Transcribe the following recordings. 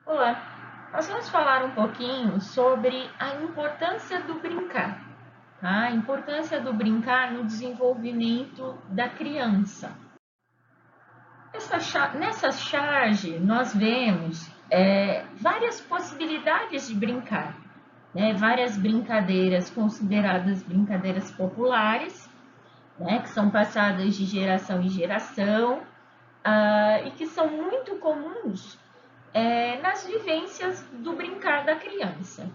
Olá, nós vamos falar um pouquinho sobre a importância do brincar, tá? A importância do brincar no desenvolvimento da criança. Nessa charge, nós vemos várias possibilidades de brincar, né? Várias brincadeiras consideradas brincadeiras populares, né? Que são passadas de geração em geração, e que são muito comuns nas vivências do brincar da criança.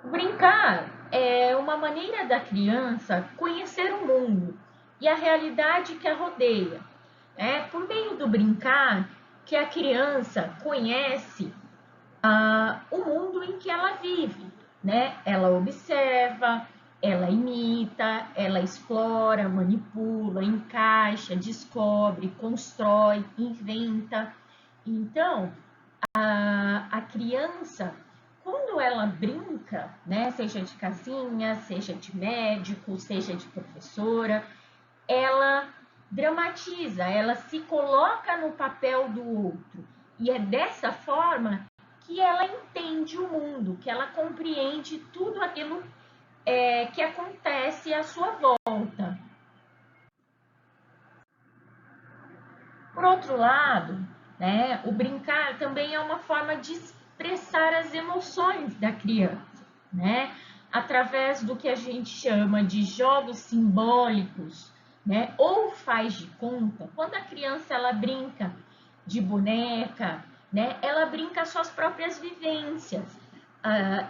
Brincar é uma maneira da criança conhecer o mundo e a realidade que a rodeia. É por meio do brincar que a criança conhece o mundo em que ela vive, né? Ela observa, ela imita, ela explora, manipula, encaixa, descobre, constrói, inventa. Então, a criança, quando ela brinca, né, seja de casinha, seja de médico, seja de professora, ela dramatiza, ela se coloca no papel do outro. E é dessa forma que ela entende o mundo, que ela compreende tudo aquilo que acontece à sua volta. Por outro lado, né, o brincar também é uma forma de expressar as emoções da criança, né, através do que a gente chama de jogos simbólicos, né, ou faz de conta. Quando a criança ela brinca de boneca, né, ela brinca suas próprias vivências,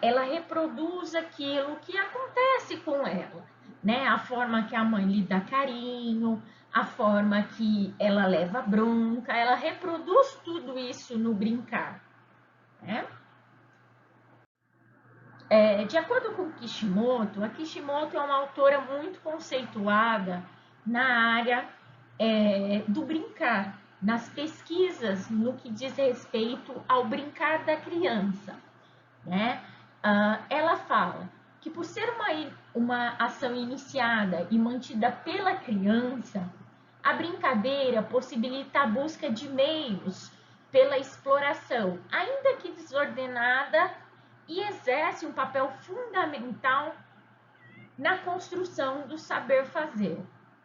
ela reproduz aquilo que acontece com ela, né, a forma que a mãe lhe dá carinho, a forma que ela leva bronca, ela reproduz tudo isso no brincar, né? De acordo com Kishimoto, a Kishimoto é uma autora muito conceituada na área do brincar, nas pesquisas no que diz respeito ao brincar da criança, né? Ela fala que por ser uma ação iniciada e mantida pela criança, a brincadeira possibilita a busca de meios pela exploração, ainda que desordenada, e exerce um papel fundamental na construção do saber fazer.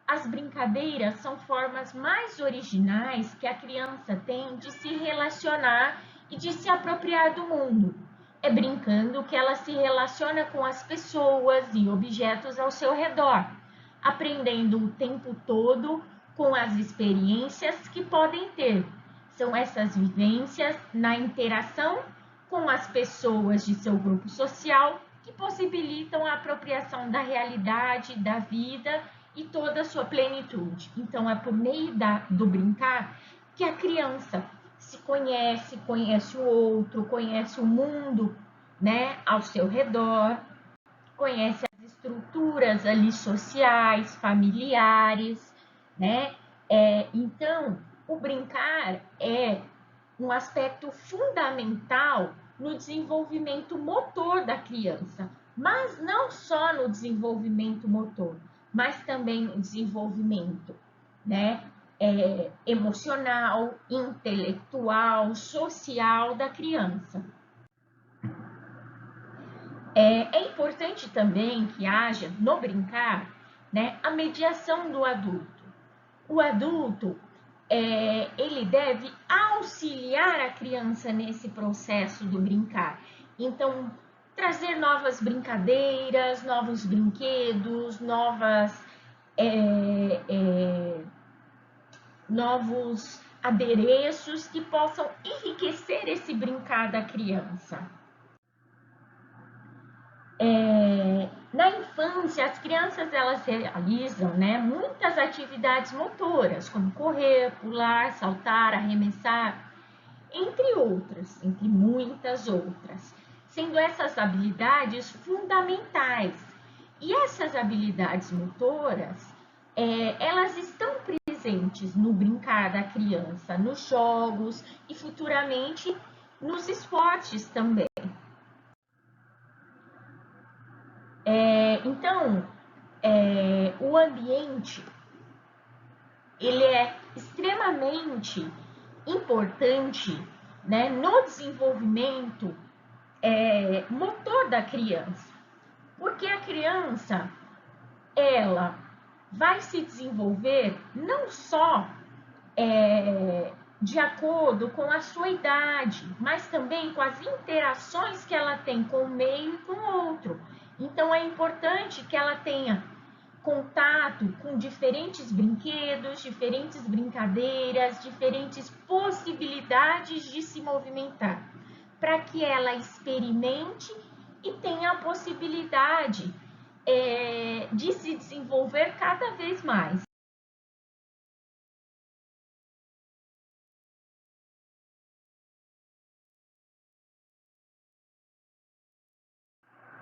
As brincadeiras são formas mais originais que a criança tem de se relacionar e de se apropriar do mundo. É brincando que ela se relaciona com as pessoas e objetos ao seu redor, aprendendo o tempo todo com as experiências que podem ter. São essas vivências na interação com as pessoas de seu grupo social que possibilitam a apropriação da realidade, da vida e toda a sua plenitude. Então, é por meio do brincar que a criança se conhece, conhece o outro, conhece o mundo, né, ao seu redor, conhece as estruturas ali sociais, familiares, né? Então, o brincar é um aspecto fundamental no desenvolvimento motor da criança, mas não só no desenvolvimento motor, mas também no desenvolvimento, né, emocional, intelectual, social da criança. É importante também que haja no brincar, né, a mediação do adulto. O adulto ele deve auxiliar a criança nesse processo do brincar. Então, trazer novas brincadeiras, novos brinquedos, novos adereços que possam enriquecer esse brincar da criança. Na infância, as crianças elas realizam, né, muitas atividades motoras, como correr, pular, saltar, arremessar, entre muitas outras, sendo essas habilidades fundamentais. E essas habilidades motoras, elas estão presentes no brincar da criança, nos jogos e futuramente nos esportes também. Então, o ambiente ele é extremamente importante, né, no desenvolvimento motor da criança. Porque a criança, ela vai se desenvolver não só de acordo com a sua idade, mas também com as interações que ela tem com o meio e com o outro. Então, é importante que ela tenha contato com diferentes brinquedos, diferentes brincadeiras, diferentes possibilidades de se movimentar, para que ela experimente e tenha a possibilidade de se desenvolver cada vez mais.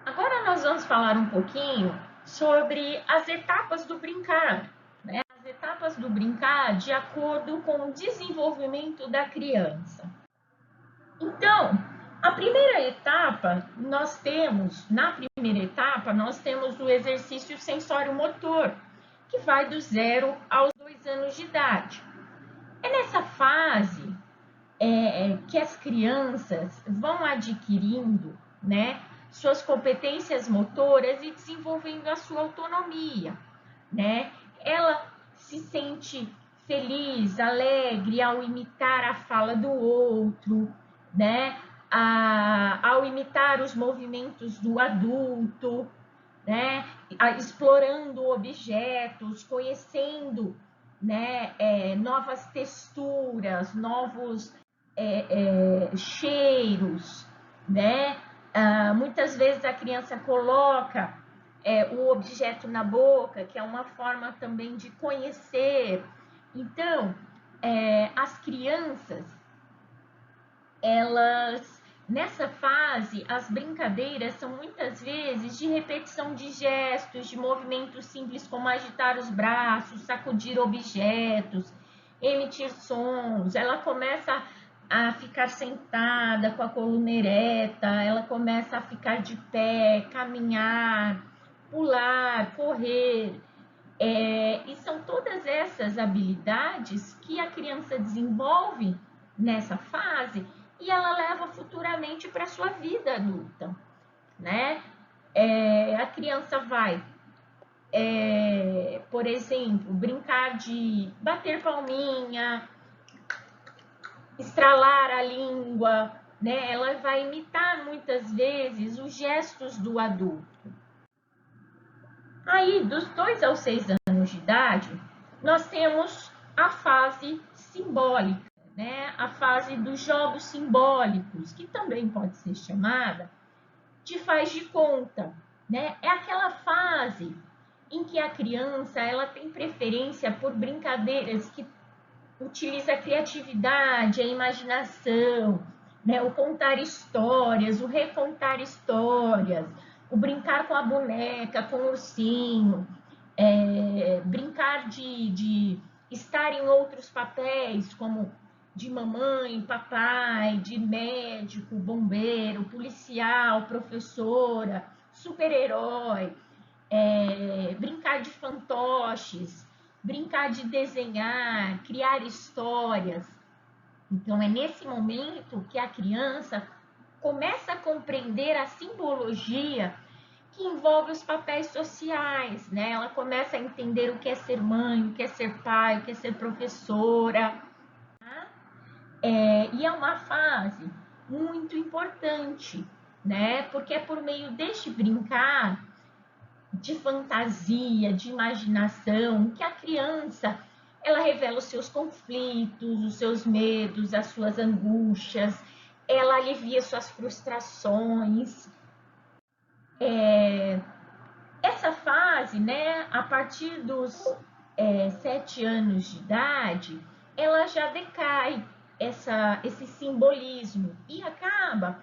Agora nós vamos falar um pouquinho sobre as etapas do brincar, né? As etapas do brincar de acordo com o desenvolvimento da criança. Então, a primeira etapa, na primeira etapa, nós temos o exercício sensório-motor, que vai do 0 aos 2 anos de idade. É nessa fase que as crianças vão adquirindo, né, suas competências motoras e desenvolvendo a sua autonomia, né? Ela se sente feliz, alegre ao imitar a fala do outro, né? Ao imitar os movimentos do adulto, né? Explorando objetos, conhecendo, né? Novas texturas, novos cheiros, né? Muitas vezes a criança coloca o objeto na boca, que é uma forma também de conhecer. Então, as crianças, elas, nessa fase, as brincadeiras são muitas vezes de repetição de gestos, de movimentos simples como agitar os braços, sacudir objetos, emitir sons. Ela começa a ficar sentada com a coluna ereta, ela começa a ficar de pé, caminhar, pular, correr. E são todas essas habilidades que a criança desenvolve nessa fase e ela leva futuramente para a sua vida adulta, né? A criança vai, por exemplo, brincar de bater palminha, estralar a língua, né? Ela vai imitar muitas vezes os gestos do adulto. Aí, dos 2 aos 6 anos de idade, nós temos a fase simbólica, né? A fase dos jogos simbólicos, que também pode ser chamada de faz de conta, né? É aquela fase em que a criança ela tem preferência por brincadeiras que utiliza a criatividade, a imaginação, né? O contar histórias, o recontar histórias, o brincar com a boneca, com o ursinho, brincar de estar em outros papéis, como de mamãe, papai, de médico, bombeiro, policial, professora, super-herói, brincar de fantoches, brincar de desenhar, criar histórias. Então, é nesse momento que a criança começa a compreender a simbologia que envolve os papéis sociais, né? Ela começa a entender o que é ser mãe, o que é ser pai, o que é ser professora. Tá? E é uma fase muito importante, né? Porque é por meio deste brincar de fantasia, de imaginação, que a criança ela revela os seus conflitos, os seus medos, as suas angústias, ela alivia suas frustrações. Essa fase, né, a partir dos 7 anos de idade, ela já decai esse simbolismo e acaba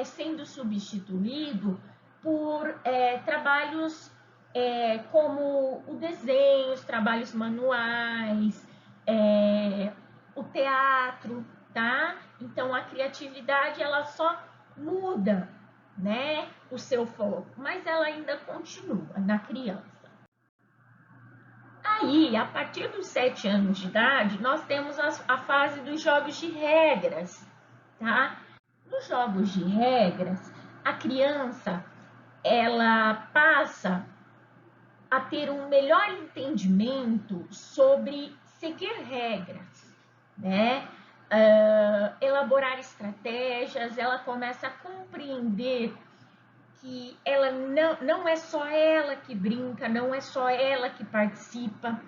sendo substituído por trabalhos como o desenho, os trabalhos manuais, o teatro, tá? Então a criatividade ela só muda, né, o seu foco, mas ela ainda continua na criança. Aí, a partir dos 7 anos de idade, nós temos a fase dos jogos de regras, tá? Nos jogos de regras, a criança ela passa a ter um melhor entendimento sobre seguir regras, né? Elaborar estratégias, ela começa a compreender que ela não é só ela que brinca, não é só ela que participa,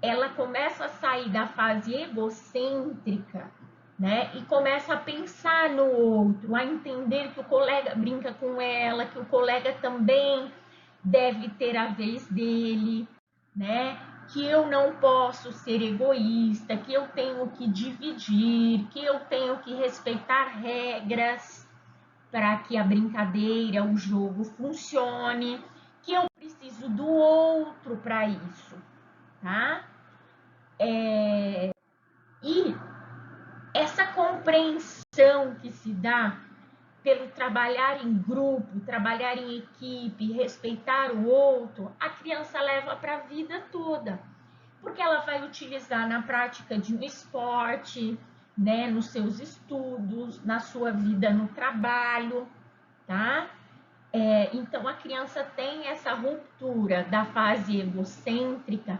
ela começa a sair da fase egocêntrica, né? E começa a pensar no outro, a entender que o colega brinca com ela, que o colega também deve ter a vez dele, né? Que eu não posso ser egoísta, que eu tenho que dividir, que eu tenho que respeitar regras para que a brincadeira, o jogo funcione, que eu preciso do outro para isso, tá? E essa compreensão que se dá pelo trabalhar em grupo, trabalhar em equipe, respeitar o outro, a criança leva para a vida toda, porque ela vai utilizar na prática de um esporte, né, nos seus estudos, na sua vida no trabalho, tá? Então a criança tem essa ruptura da fase egocêntrica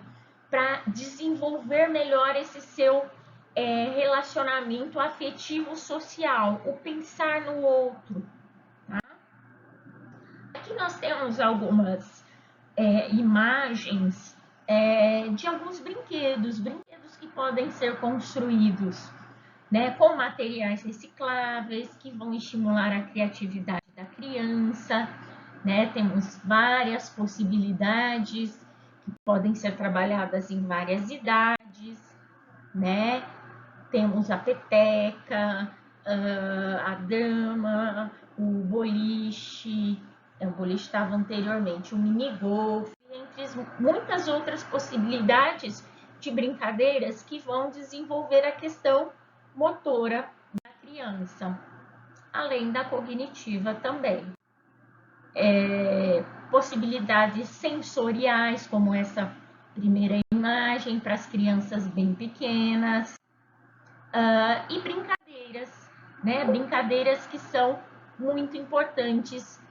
para desenvolver melhor esse seu relacionamento afetivo social, o pensar no outro. Tá? Aqui nós temos algumas imagens de alguns brinquedos que podem ser construídos, né, com materiais recicláveis que vão estimular a criatividade da criança, né? Temos várias possibilidades que podem ser trabalhadas em várias idades, né? Temos a peteca, a dama, o boliche estava anteriormente, o minigolf, entre muitas outras possibilidades de brincadeiras que vão desenvolver a questão motora da criança, além da cognitiva também. Possibilidades sensoriais, como essa primeira imagem para as crianças bem pequenas, e brincadeiras, né? Brincadeiras que são muito importantes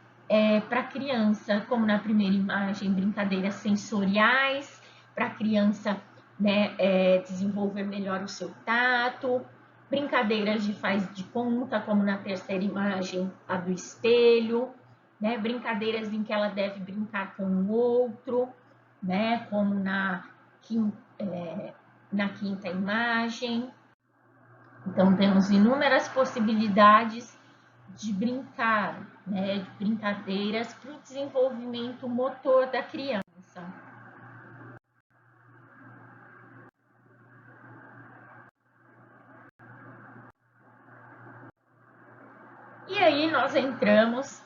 para a criança, como na primeira imagem, brincadeiras sensoriais, para a criança, né, desenvolver melhor o seu tato, brincadeiras de faz de conta, como na terceira imagem, a do espelho, né, brincadeiras em que ela deve brincar com o outro, né, como na quinta imagem. Então, temos inúmeras possibilidades de brincar, né, de brincadeiras para o desenvolvimento motor da criança. E aí nós entramos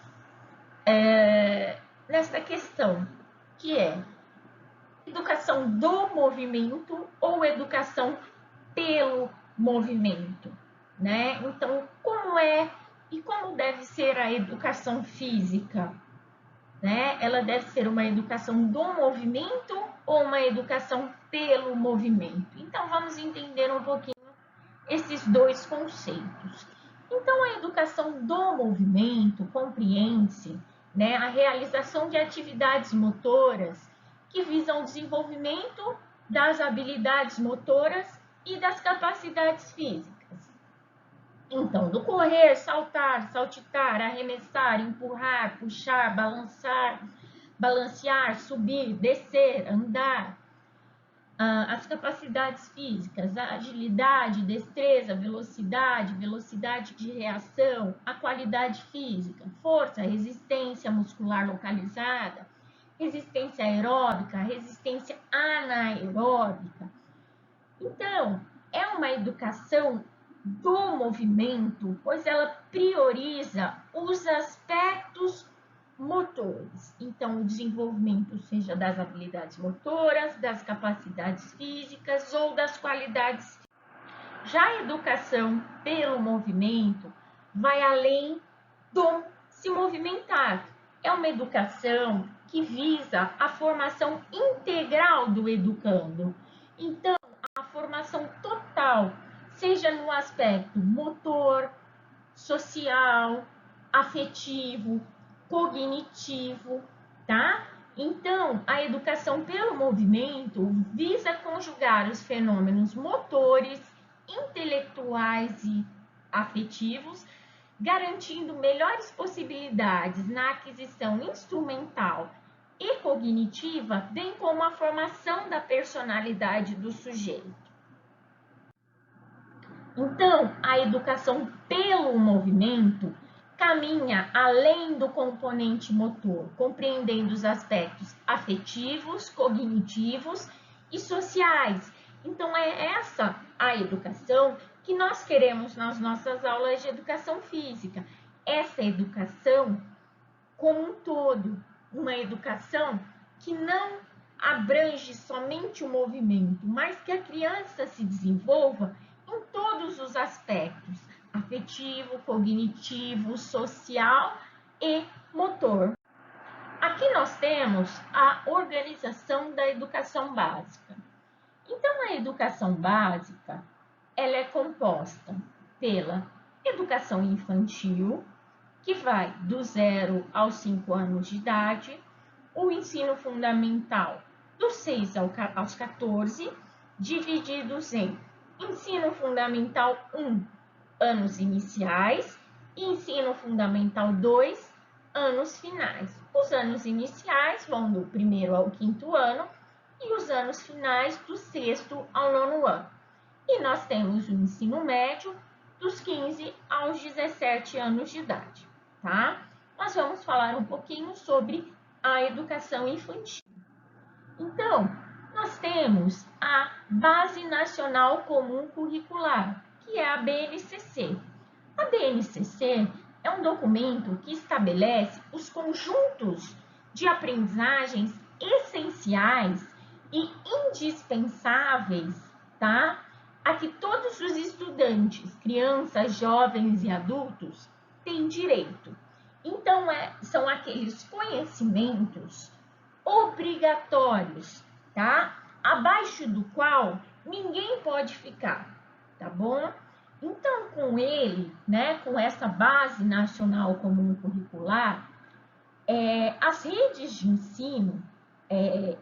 nessa questão, que é educação do movimento ou educação pelo movimento, né? Então, como é e como deve ser a educação física, né? Ela deve ser uma educação do movimento ou uma educação pelo movimento? Então, vamos entender um pouquinho esses dois conceitos. Então, a educação do movimento compreende-se, né, a realização de atividades motoras que visam o desenvolvimento das habilidades motoras e das capacidades físicas. Então, do correr, saltar, saltitar, arremessar, empurrar, puxar, balancear, subir, descer, andar. As capacidades físicas, a agilidade, destreza, velocidade de reação, a qualidade física, força, resistência muscular localizada, resistência aeróbica, resistência anaeróbica. Então, é uma educação do movimento, pois ela prioriza os aspectos motores. Então, o desenvolvimento seja das habilidades motoras, das capacidades físicas ou das qualidades. Já a educação pelo movimento vai além do se movimentar. É uma educação que visa a formação integral do educando. Então, a formação total, seja no aspecto motor, social, afetivo, cognitivo, tá? Então, a educação pelo movimento visa conjugar os fenômenos motores, intelectuais e afetivos, garantindo melhores possibilidades na aquisição instrumental e cognitiva, bem como a formação da personalidade do sujeito. Então, a educação pelo movimento caminha além do componente motor, compreendendo os aspectos afetivos, cognitivos e sociais. Então, é essa a educação que nós queremos nas nossas aulas de educação física. Essa educação como um todo, uma educação que não abrange somente o movimento, mas que a criança se desenvolva em todos os aspectos, afetivo, cognitivo, social e motor. Aqui nós temos a organização da educação básica. Então, a educação básica, ela é composta pela educação infantil, que vai do 0 aos 5 anos de idade, o ensino fundamental dos 6 aos 14, divididos em ensino fundamental 1, anos iniciais, e ensino fundamental 2, anos finais. Os anos iniciais vão do 1º ao 5º ano e os anos finais do 6º ao 9º ano. E nós temos o ensino médio dos 15 aos 17 anos de idade, tá? Nós vamos falar um pouquinho sobre a educação infantil. Então, nós temos a Base Nacional Comum Curricular, que é a BNCC. A BNCC é um documento que estabelece os conjuntos de aprendizagens essenciais e indispensáveis, tá? A que todos os estudantes, crianças, jovens e adultos têm direito. Então, são aqueles conhecimentos obrigatórios, tá? Abaixo do qual ninguém pode ficar, tá bom? Então, com ele, né, com essa Base Nacional Comum Curricular, as redes de ensino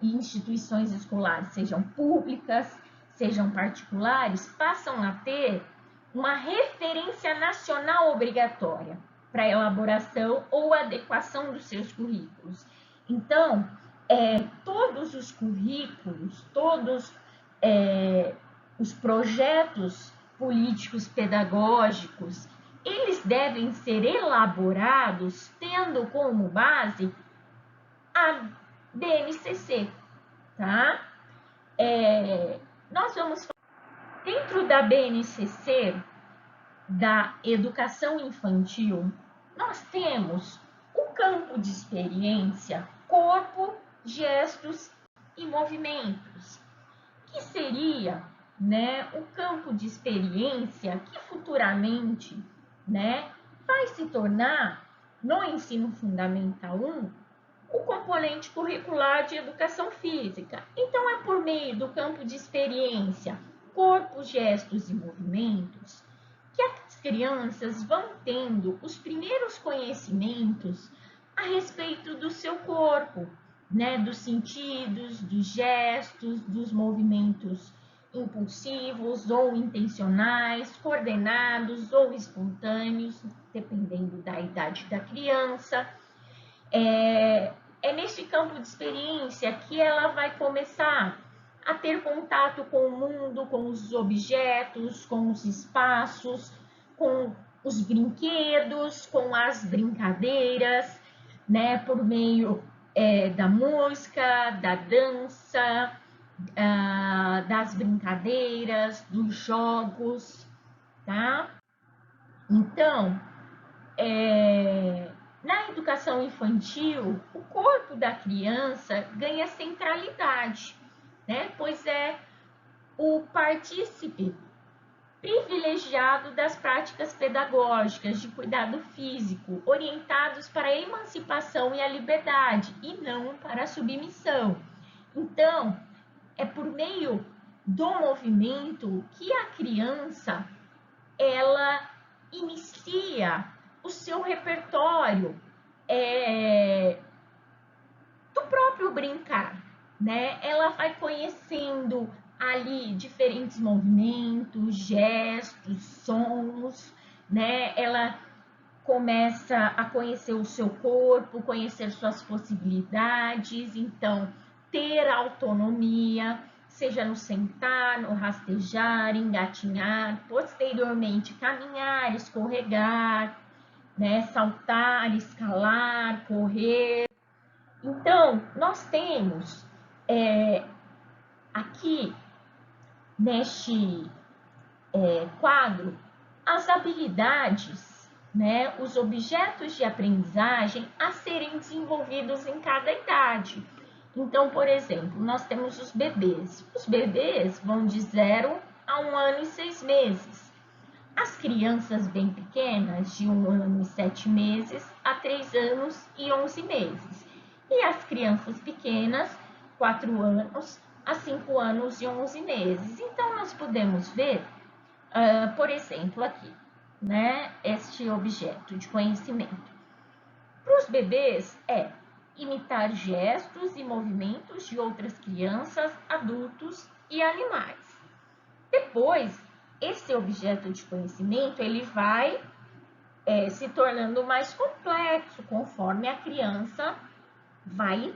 e instituições escolares, sejam públicas, sejam particulares, passam a ter uma referência nacional obrigatória para elaboração ou adequação dos seus currículos. Então, todos os currículos, todos os projetos políticos pedagógicos, eles devem ser elaborados tendo como base a BNCC, tá? Nós vamos dentro da BNCC, da educação infantil, nós temos o campo de experiência, corpo, gestos e movimentos, que seria, né, o campo de experiência que futuramente, né, vai se tornar, no ensino fundamental 1, o componente curricular de educação física. Então, é por meio do campo de experiência, corpo, gestos e movimentos, que as crianças vão tendo os primeiros conhecimentos a respeito do seu corpo, né, dos sentidos, dos gestos, dos movimentos impulsivos ou intencionais, coordenados ou espontâneos, dependendo da idade da criança. É nesse campo de experiência que ela vai começar a ter contato com o mundo, com os objetos, com os espaços, com os brinquedos, com as brincadeiras, né, por meio da música, da dança, das brincadeiras, dos jogos, tá? Então, na educação infantil, o corpo da criança ganha centralidade, né? Pois é o partícipe privilegiado das práticas pedagógicas de cuidado físico, orientados para a emancipação e a liberdade, e não para a submissão. Então, é por meio do movimento que a criança, ela inicia o seu repertório do próprio brincar, né? Ela vai conhecendo ali diferentes movimentos, gestos, sons, né? Ela começa a conhecer o seu corpo, conhecer suas possibilidades, então ter autonomia, seja no sentar, no rastejar, engatinhar, posteriormente caminhar, escorregar, né, saltar, escalar, correr. Então, nós temos aqui neste quadro as habilidades, né, os objetos de aprendizagem a serem desenvolvidos em cada idade. Então, por exemplo, nós temos os bebês. Os bebês vão de 0 a 1 ano e 6 meses. As crianças bem pequenas, de 1 ano e 7 meses a 3 anos e 11 meses. E as crianças pequenas, 4 anos a 5 anos e 11 meses. Então, nós podemos ver, por exemplo, aqui, né, este objeto de conhecimento. Para os bebês, imitar gestos e movimentos de outras crianças, adultos e animais. Depois, esse objeto de conhecimento, ele vai se tornando mais complexo conforme a criança vai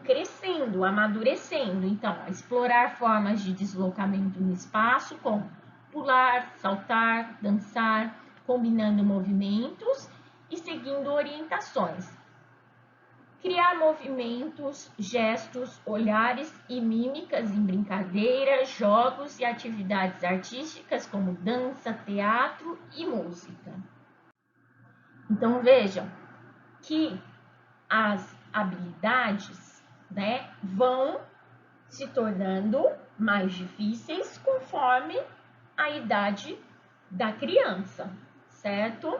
crescendo, amadurecendo. Então, explorar formas de deslocamento no espaço como pular, saltar, dançar, combinando movimentos e seguindo orientações. Criar movimentos, gestos, olhares e mímicas em brincadeiras, jogos e atividades artísticas como dança, teatro e música. Então vejam que as habilidades, né, vão se tornando mais difíceis conforme a idade da criança, certo?